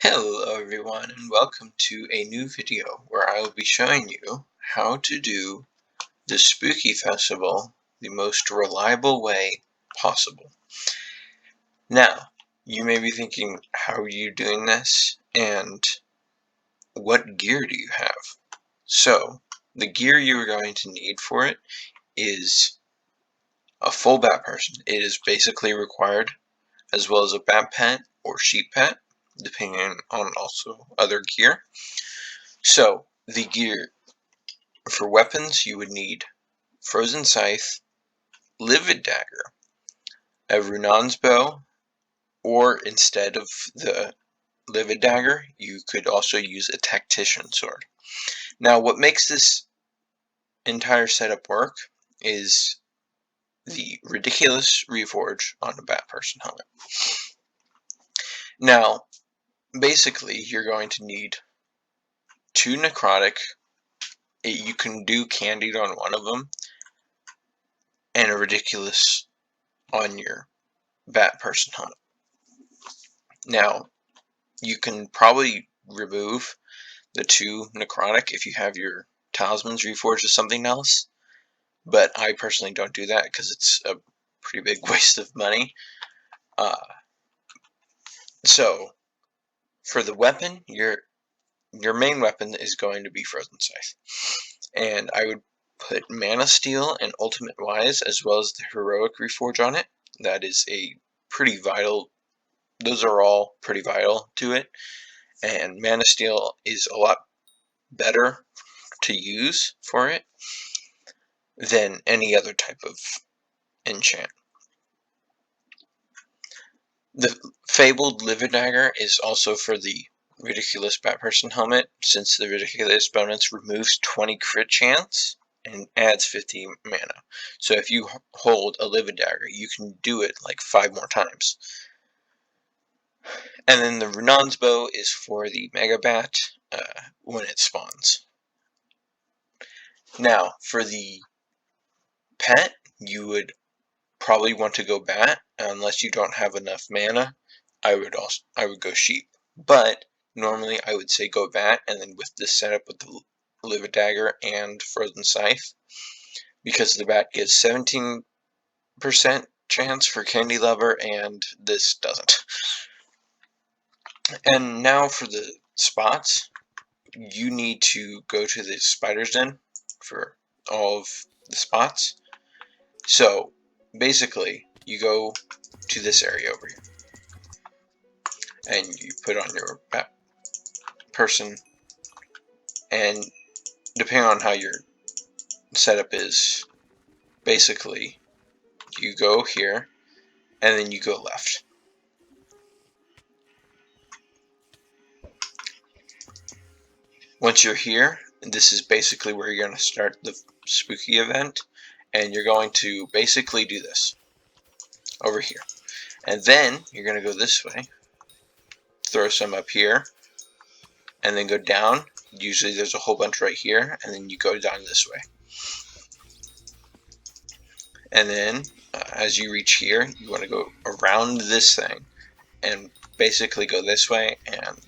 Hello everyone and welcome to a new video where I will be showing you how to do the Spooky Festival the most reliable way possible. Now, you may be thinking, how are you doing this and what gear do you have? So, the gear you are going to need for it is a full bat person. It is basically required, as well as a bat pet or sheep pet, depending on also other gear. So, the gear for weapons, you would need Frozen Scythe, Livid Dagger, a Runan's Bow, or instead of the Livid Dagger, you could also use a Tactician Sword. Now, what makes this entire setup work is the ridiculous reforge on the Bat Person helmet. Now, basically, you're going to need 2 necrotic. You can do candied on one of them, and a ridiculous on your Bat Person helmet. Now, you can probably remove the 2 necrotic if you have your talismans reforged as something else, but I personally don't do that because it's a pretty big waste of money. So, for the weapon, your main weapon is going to be Frozen Scythe, and I would put Mana Steel and Ultimate Wise as well as the Heroic Reforge on it. That is a pretty vital. Those are all pretty vital to it, and Mana Steel is a lot better to use for it than any other type of enchant. The Fabled Livid Dagger is also for the Ridiculous Bat Person helmet, since the Ridiculous bonus removes 20 crit chance and adds 50 mana. So if you hold a Livid Dagger, you can do it like 5 more times. And then the Runan's Bow is for the Mega Bat when it spawns. Now, for the pet, you would probably want to go bat unless you don't have enough mana. I would go sheep, but normally I would say go bat, and then with this setup with the Livid Dagger and Frozen Scythe, because the bat gives 17% chance for Candy Lover and this doesn't. And now for the spots, you need to go to the Spider's Den for all of the spots. So basically, you go to this area over here, and you put on your bat person, and depending on how your setup is, basically, you go here, and then you go left. Once you're here, this is basically where you're going to start the spooky event, and you're going to basically do this over here. And then you're going to go this way, throw some up here, and then go down. Usually there's a whole bunch right here, and then you go down this way. And then as you reach here, you want to go around this thing and basically go this way and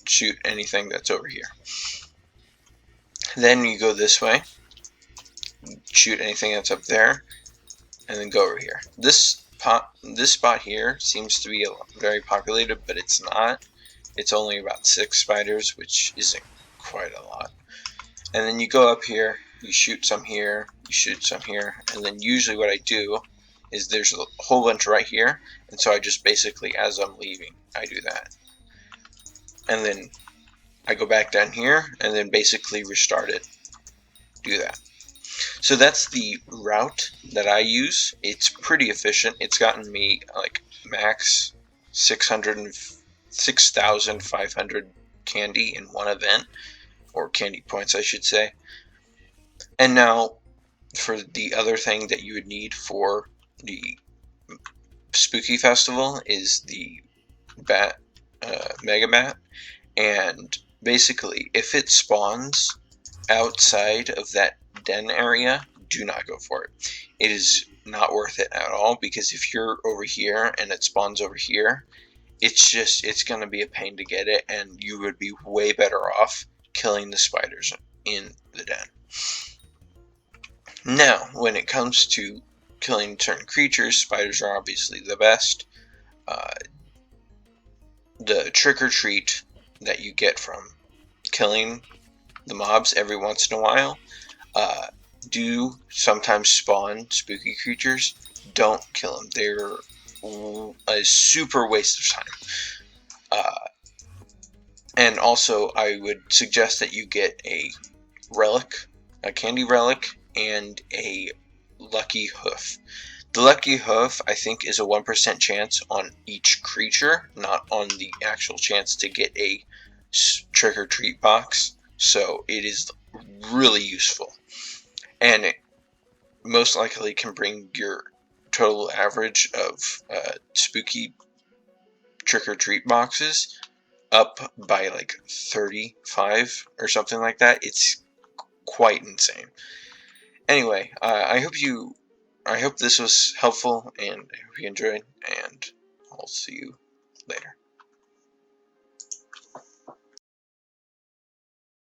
shoot anything that's over here. Then you go this way, shoot anything that's up there, and then go over here. This spot here seems to be very populated, but it's not. It's only about 6 spiders, which isn't quite a lot. And then you go up here, you shoot some here, you shoot some here, and then usually what I do is there's a whole bunch right here, and so I just basically, as I'm leaving, I do that. And then I go back down here, and then basically restart it. Do that. So that's the route that I use. It's pretty efficient. It's gotten me like max 6,500 candy in one event, or candy points I should say. And now for the other thing that you would need for the Spooky Festival is the Mega Bat, and basically if it spawns outside of that den area, do not go for it. It is not worth it at all, because if you're over here and it spawns over here, it's going to be a pain to get it, and you would be way better off killing the spiders in the den. Now, when it comes to killing certain creatures, spiders are obviously the best. The trick-or-treat that you get from killing the mobs every once in a while do sometimes spawn spooky creatures. Don't kill them. They're a super waste of time. And also, I would suggest that you get a relic, a candy relic, and a lucky hoof. The lucky hoof, I think, is a 1% chance on each creature, not on the actual chance to get a trick-or-treat box. So it is really useful. And it most likely can bring your total average of spooky trick-or-treat boxes up by like 35 or something like that. It's quite insane. Anyway, I hope this was helpful, and I hope you enjoyed, and I'll see you later.